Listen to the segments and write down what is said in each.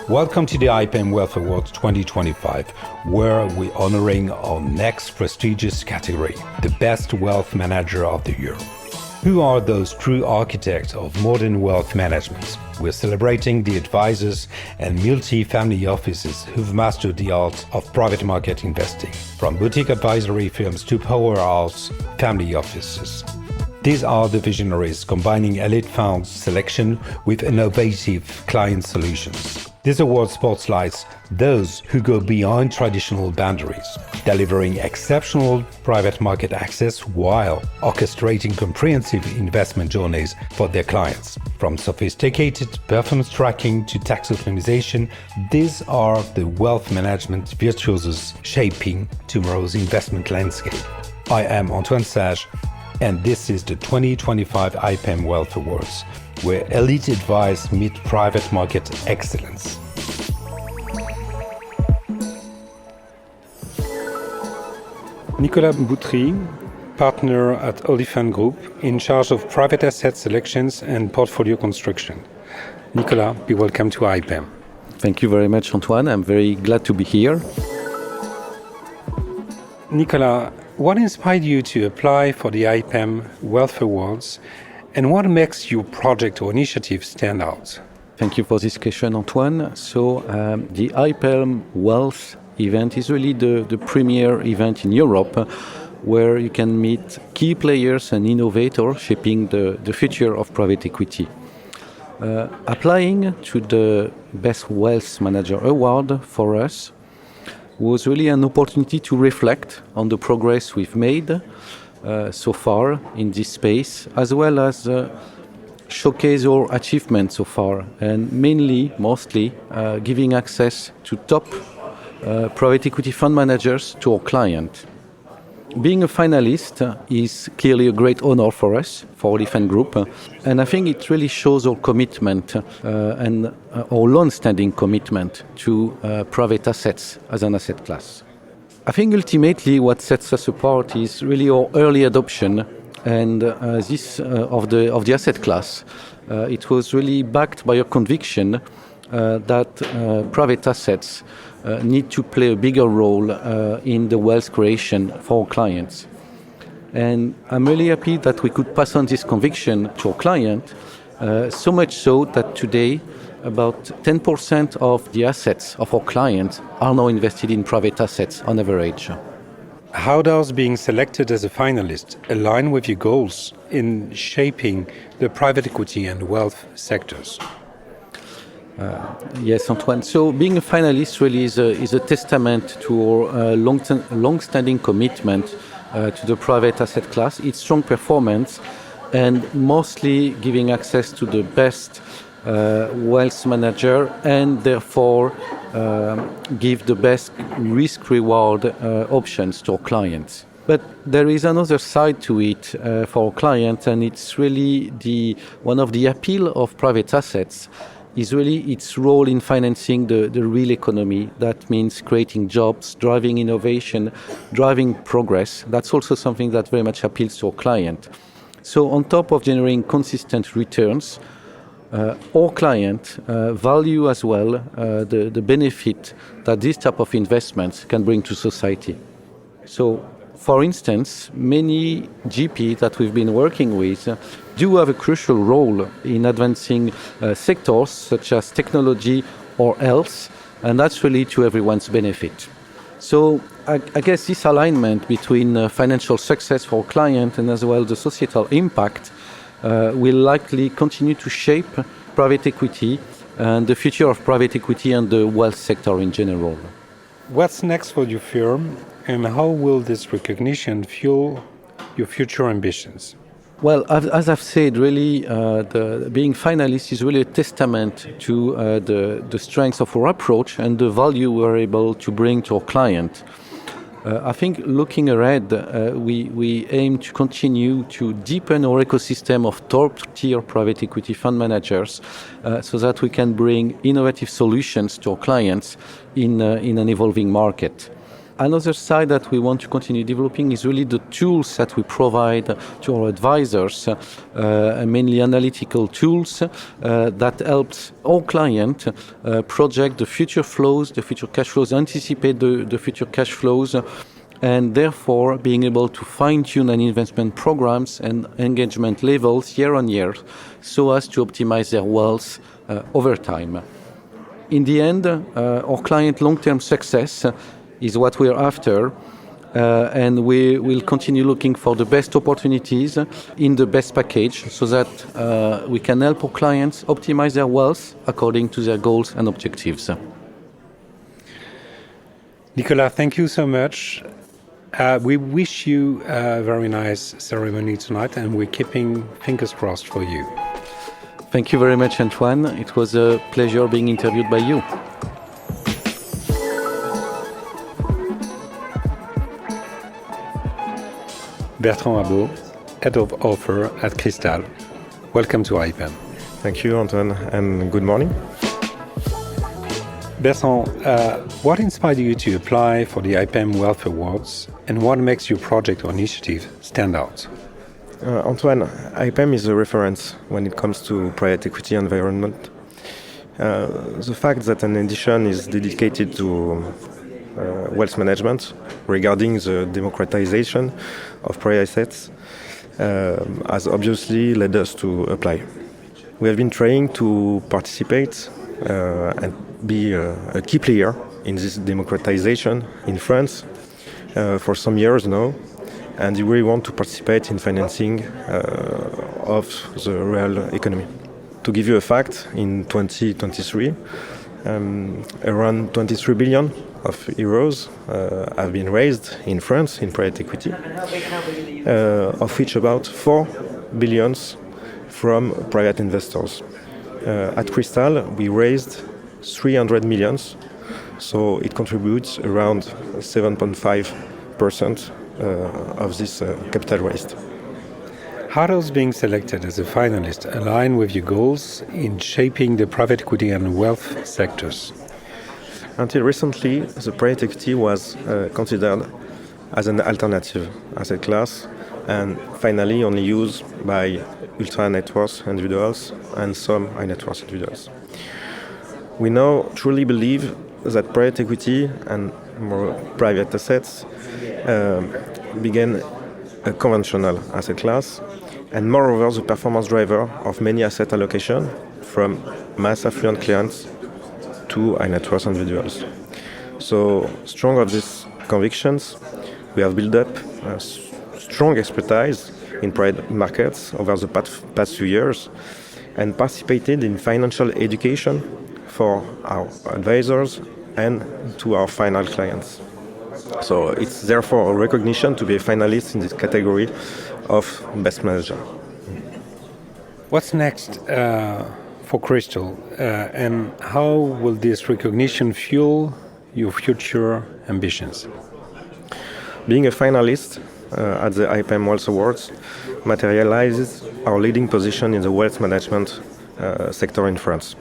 Welcome to the IPEM Wealth Awards 2025, where we're honoring our next prestigious category, the Best Wealth Manager of the Year. Who are those true architects of modern wealth management? We're celebrating the advisors and multi-family offices who've mastered the art of private market investing, from boutique advisory firms to powerhouse family offices. These are the visionaries combining elite funds selection with innovative client solutions. This award spotlights those who go beyond traditional boundaries, delivering exceptional private market access while orchestrating comprehensive investment journeys for their clients. From sophisticated performance tracking to tax optimization, these are the wealth management virtuosos shaping tomorrow's investment landscape. I am Antoine Sage, and this is the 2025 IPEM Wealth Awards, where elite advice meet private market excellence. Nicolas BOUTRY, partner at Olifan Group, in charge of private asset selections and portfolio construction. Nicolas, be welcome to IPEM. Thank you very much, Antoine. I'm very glad to be here. Nicolas, what inspired you to apply for the IPEM Wealth Awards, and what makes your project or initiative stand out? Thank you for this question, Antoine. So the IPEM Wealth event is really the premier event in Europe where you can meet key players and innovators shaping the future of private equity. Applying to the Best Wealth Manager Award for us was really an opportunity to reflect on the progress we've made so far in this space, as well as showcase our achievements so far, and mostly giving access to top private equity fund managers to our client. Being a finalist is clearly a great honor for us, for Olifan Group, and I think it really shows our commitment and our long-standing commitment to private assets as an asset class. I think ultimately what sets us apart is really our early adoption and this of the asset class. It was really backed by a conviction that private assets need to play a bigger role in the wealth creation for our clients. And I'm really happy that we could pass on this conviction to our client, so much so that today about 10% of the assets of our clients are now invested in private assets on average. How does being selected as a finalist align with your goals in shaping the private equity and wealth sectors? Yes, Antoine. So being a finalist really is a testament to our long-standing commitment to the private asset class, its strong performance, and mostly giving access to the best wealth manager, and therefore give the best risk-reward options to our clients. But there is another side to it for our clients, and it's really one of the appeal of private assets is really its role in financing the real economy. That means creating jobs, driving innovation, driving progress. That's also something that very much appeals to our client. So on top of generating consistent returns, our client value as well the benefit that this type of investments can bring to society. So, for instance, many GP that we've been working with do have a crucial role in advancing sectors such as technology or health, and that's really to everyone's benefit. So I guess this alignment between financial success for our client and as well the societal impact will likely continue to shape private equity and the future of private equity and the wealth sector in general. What's next for your firm, and how will this recognition fuel your future ambitions? Well, as I've said, really, being finalist is really a testament to the strength of our approach and the value we're able to bring to our client. I think looking ahead, we aim to continue to deepen our ecosystem of top-tier private equity fund managers so that we can bring innovative solutions to our clients in an evolving market. Another side that we want to continue developing is really the tools that we provide to our advisors, mainly analytical tools that helps our client project the future flows, the future cash flows, anticipate the future cash flows, and therefore being able to fine-tune an investment programs and engagement levels year on year so as to optimize their wealth over time. In the end, our client long-term success is what we're after, and we will continue looking for the best opportunities in the best package so that we can help our clients optimize their wealth according to their goals and objectives. Nicolas, thank you so much. We wish you a very nice ceremony tonight, and we're keeping fingers crossed for you. Thank you very much, Antoine. It was a pleasure being interviewed by you. Bertrand Abot, Head of Offer at Crystal. Welcome to IPEM. Thank you, Antoine, and good morning. Bertrand, what inspired you to apply for the IPEM Wealth Awards, and what makes your project or initiative stand out? Antoine, IPEM is a reference when it comes to private equity environment. The fact that an edition is dedicated to wealth management regarding the democratization of private assets has obviously led us to apply. We have been trying to participate and be a key player in this democratization in France for some years now, and we really want to participate in financing of the real economy. To give you a fact, in 2023, around 23 billion of euros have been raised in France in private equity, of which about 4 billions from private investors. At Crystal, we raised 300 millions, so it contributes around 7.5% of this capital raised. How does being selected as a finalist align with your goals in shaping the private equity and wealth sectors? Until recently, the private equity was considered as an alternative asset class and finally only used by ultra net worth individuals and some high net worth individuals. We now truly believe that private equity and more private assets began a conventional asset class, and moreover the performance driver of many asset allocation from mass affluent clients to high net worth individuals. So, strong of these convictions, we have built up a strong expertise in private markets over the past few years and participated in financial education for our advisors and to our final clients. So it's therefore a recognition to be a finalist in this category of best manager. What's next for Crystal, and how will this recognition fuel your future ambitions? Being a finalist at the IPEM Wealth Awards materializes our leading position in the wealth management sector in France.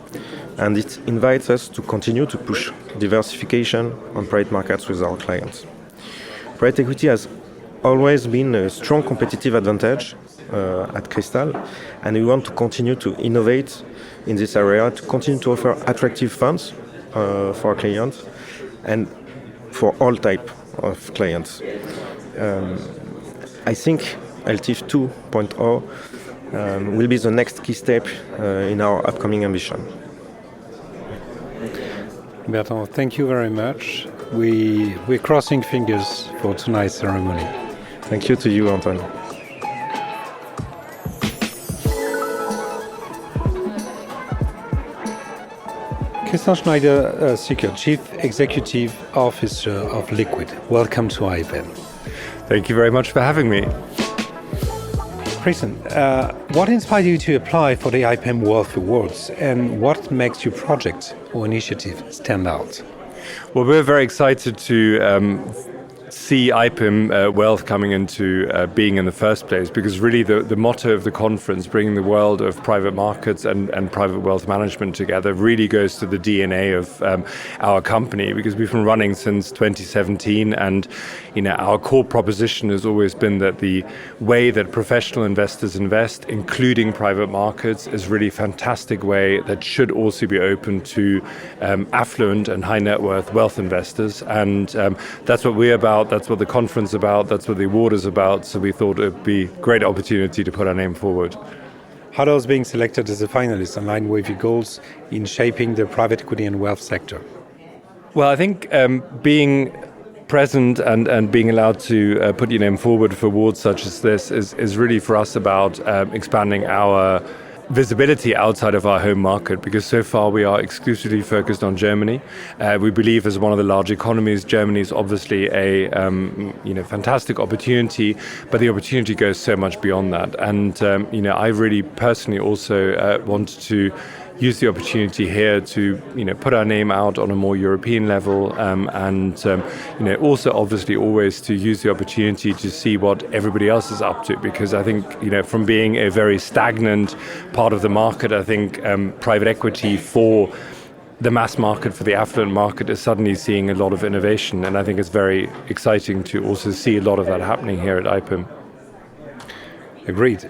And it invites us to continue to push diversification on private markets with our clients. Private equity has always been a strong competitive advantage at Crystal, and we want to continue to innovate in this area, to continue to offer attractive funds for our clients and for all type of clients. I think LTIF 2.0 will be the next key step in our upcoming ambition. Bertrand, thank you very much. We're crossing fingers for tonight's ceremony. Thank you to you, Antoine. SCHNEIDER-SICKERT, Chief Executive Officer of Liqid. Welcome to IPEM. Thank you very much for having me. Christian, what inspired you to apply for the IPEM Wealth Awards, and what makes your project or initiative stand out? Well, we're very excited to see IPEM Wealth coming into being in the first place, because really the motto of the conference, bringing the world of private markets and private wealth management together, really goes to the DNA of our company, because we've been running since 2017, and our core proposition has always been that the way that professional investors invest, including private markets, is really a fantastic way that should also be open to affluent and high net worth wealth investors. And that's what we're about, that's what the conference is about, that's what the award is about. So we thought it would be a great opportunity to put our name forward. How does being selected as a finalist align with your goals in shaping the private equity and wealth sector? Well, I think being present and being allowed to put your name forward for awards such as this is really for us about expanding our visibility outside of our home market, because so far we are exclusively focused on Germany. We believe as one of the large economies, Germany is obviously a fantastic opportunity, but the opportunity goes so much beyond that. And I really personally also wanted to use the opportunity here to put our name out on a more European level, and also obviously always to use the opportunity to see what everybody else is up to, because I think from being a very stagnant part of the market, I think private equity for the mass market, for the affluent market, is suddenly seeing a lot of innovation, and I think it's very exciting to also see a lot of that happening here at IPEM. Agreed.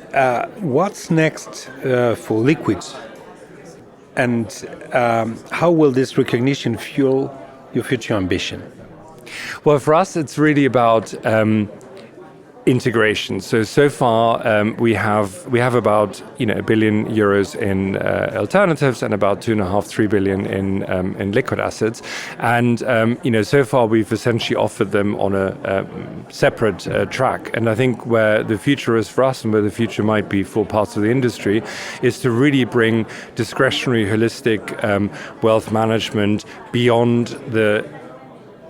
What's next for Liqid? And how will this recognition fuel your future ambition? Well, for us, it's really about integration. So far, we have about €1 billion in alternatives and about 2.5-3 billion in liquid assets, and so far we've essentially offered them on a separate track. And I think where the future is for us, and where the future might be for parts of the industry, is to really bring discretionary, holistic wealth management beyond the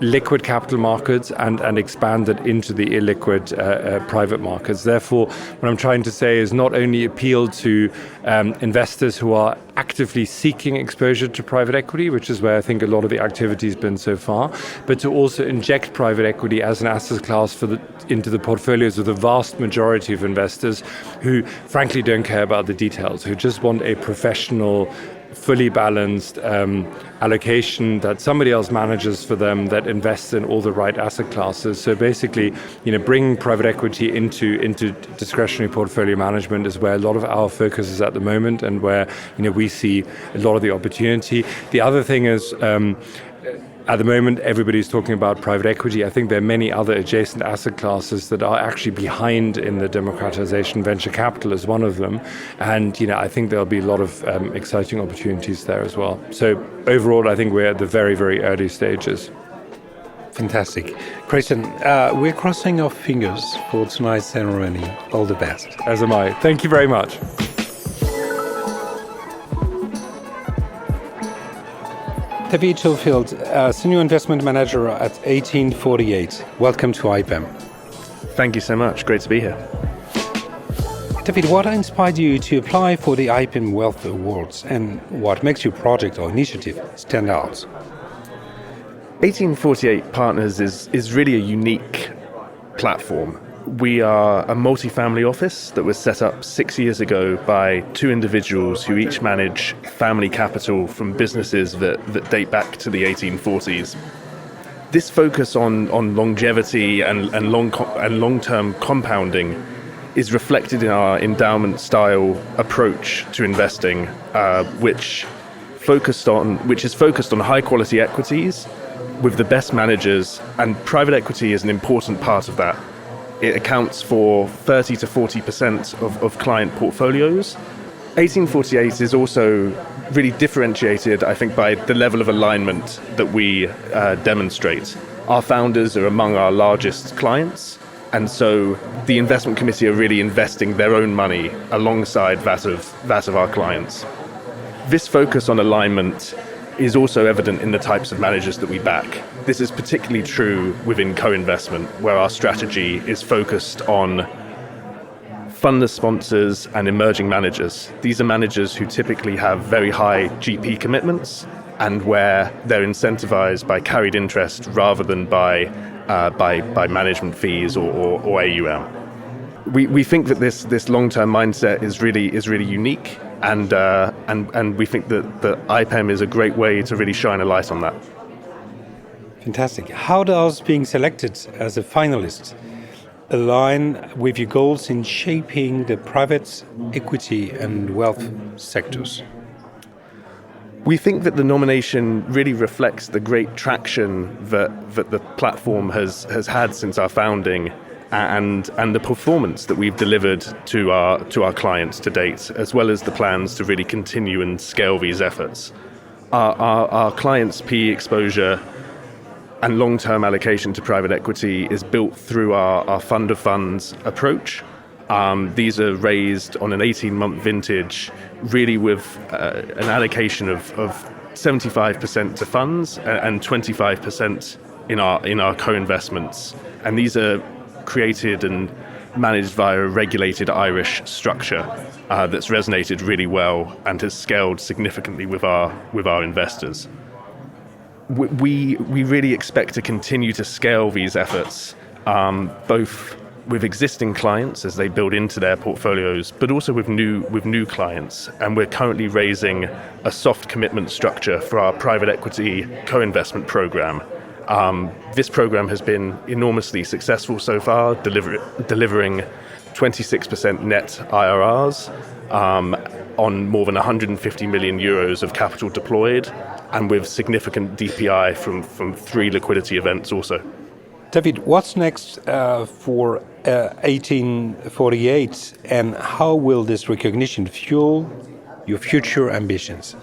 liquid capital markets and expand it into the illiquid private markets. Therefore, what I'm trying to say is not only appeal to investors who are actively seeking exposure to private equity, which is where I think a lot of the activity has been so far, but to also inject private equity as an asset class into the portfolios of the vast majority of investors who frankly don't care about the details, who just want a professional, fully balanced allocation that somebody else manages for them, that invests in all the right asset classes. So basically, bringing private equity into discretionary portfolio management is where a lot of our focus is at the moment, and where we see a lot of the opportunity. The other thing is, at the moment, everybody's talking about private equity. I think there are many other adjacent asset classes that are actually behind in the democratization. Venture capital is one of them. And, I think there'll be a lot of exciting opportunities there as well. So overall, I think we're at the very, very early stages. Fantastic. Christian, we're crossing our fingers for tonight's ceremony. All the best. As am I. Thank you very much. David Schofield, Senior Investment Manager at 1848. Welcome to IPEM. Thank you so much. Great to be here. David, what inspired you to apply for the IPEM Wealth Awards, and what makes your project or initiative stand out? 1848 Partners is really a unique platform. We are a multi-family office that was set up 6 years ago by two individuals who each manage family capital from businesses that date back to the 1840s. This focus on longevity and long-term compounding is reflected in our endowment-style approach to investing, which is focused on high-quality equities with the best managers, and private equity is an important part of that. It accounts for 30 to 40% of client portfolios. 1848 is also really differentiated, I think, by the level of alignment that we demonstrate. Our founders are among our largest clients, and so the investment committee are really investing their own money alongside that of our clients. This focus on alignment is also evident in the types of managers that we back. This is particularly true within co-investment, where our strategy is focused on funder sponsors and emerging managers. These are managers who typically have very high GP commitments, and where they're incentivized by carried interest rather than by by management fees or AUM. We think that this long-term mindset is really unique, and we think that IPEM is a great way to really shine a light on that. Fantastic. How does being selected as a finalist align with your goals in shaping the private equity and wealth sectors? We think that the nomination really reflects the great traction that the platform has had since our founding, and the performance that we've delivered to our clients to date, as well as the plans to really continue and scale these efforts. Our clients' PE exposure and long-term allocation to private equity is built through our fund of funds approach. These are raised on an 18-month vintage, really with an allocation of 75% to funds and 25% in our co-investments. And these are created and managed via a regulated Irish structure that's resonated really well and has scaled significantly with our investors. We really expect to continue to scale these efforts, both with existing clients as they build into their portfolios, but also with new clients. And we're currently raising a soft commitment structure for our private equity co-investment program. This program has been enormously successful so far, delivering 26% net IRRs on more than 150 million euros of capital deployed, and with significant DPI from 3 liquidity events also. David, what's next for 1848, and how will this recognition fuel your future ambitions?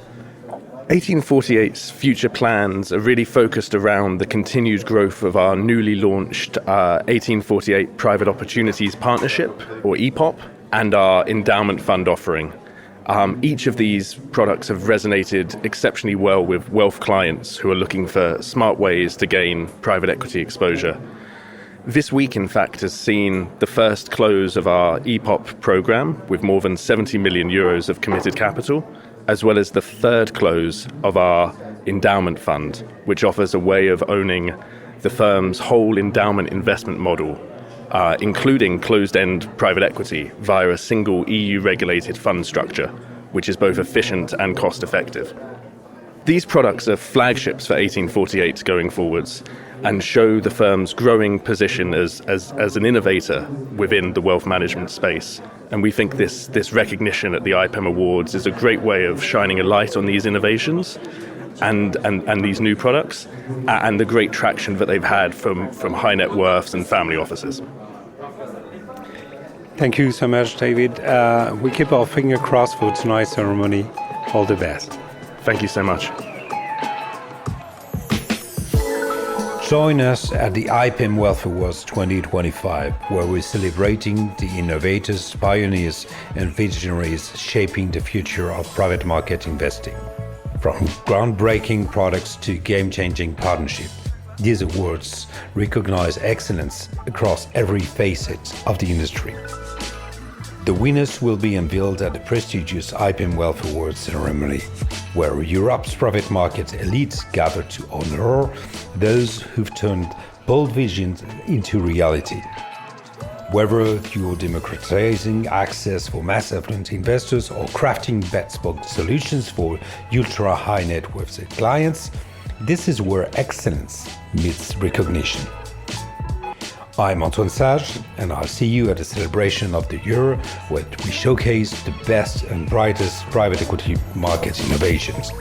1848's future plans are really focused around the continued growth of our newly launched 1848 Private Opportunities Partnership, or EPOP, and our endowment fund offering. Each of these products have resonated exceptionally well with wealth clients who are looking for smart ways to gain private equity exposure. This week, in fact, has seen the first close of our EPOP program with more than 70 million euros of committed capital, as well as the third close of our endowment fund, which offers a way of owning the firm's whole endowment investment model, including closed-end private equity via a single EU-regulated fund structure, which is both efficient and cost-effective. These products are flagships for 1848 going forwards and show the firm's growing position as an innovator within the wealth management space. And we think this recognition at the IPEM Awards is a great way of shining a light on these innovations and these new products and the great traction that they've had from high net worths and family offices. Thank you so much, David. We keep our finger crossed for tonight's ceremony. All the best. Thank you so much. Join us at the IPEM Wealth Awards 2025, where we're celebrating the innovators, pioneers, and visionaries shaping the future of private market investing. From groundbreaking products to game-changing partnerships, these awards recognize excellence across every facet of the industry. The winners will be unveiled at the prestigious IPEM Wealth Awards ceremony, where Europe's private market elites gather to honor those who've turned bold visions into reality. Whether you're democratizing access for mass affluent investors or crafting bespoke solutions for ultra-high net worth clients, this is where excellence meets recognition. I'm Antoine Sage, and I'll see you at the celebration of the year, where we showcase the best and brightest private equity market innovations.